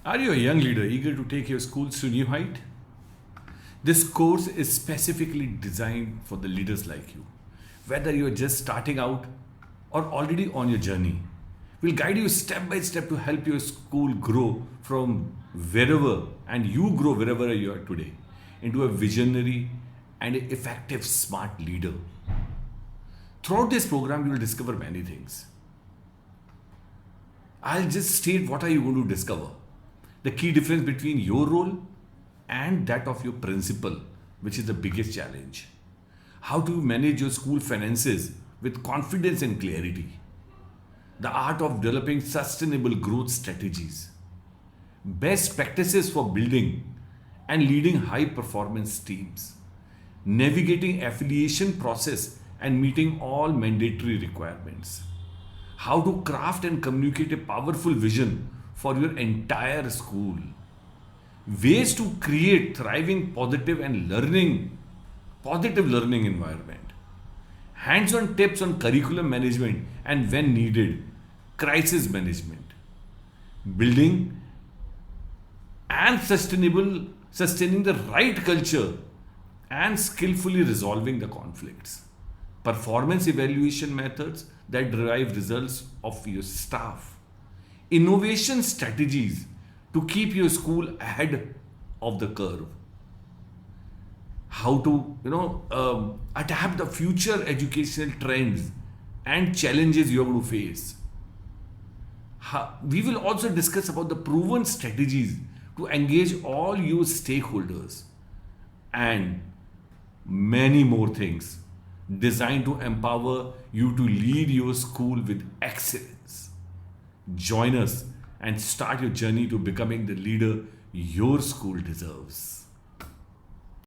Are you a young leader eager to take your schools to new height? This course is specifically designed for the leaders like you. Whether you're just starting out or already on your journey, we'll guide you step by step to help your school grow from wherever and you grow wherever you are today into a visionary and effective smart leader. Throughout this program, you will discover many things. I'll just state what are you going to discover. The key difference between your role and that of your principal, which is the biggest challenge. How to manage your school finances with confidence and clarity. The art of developing sustainable growth strategies. Best practices for building and leading high performance teams. Navigating affiliation process and meeting all mandatory requirements. How to craft and communicate a powerful vision for your entire school. Ways to create thriving positive learning environment. Hands-on tips on curriculum management and when needed, crisis management. Building and sustaining the right culture and skillfully resolving the conflicts. Performance evaluation methods that derive results of your staff. Innovation strategies to keep your school ahead of the curve. How to adapt the future educational trends and challenges you're going to face. We will also discuss about the proven strategies to engage all your stakeholders and many more things designed to empower you to lead your school with excellence. Join us and start your journey to becoming the leader your school deserves.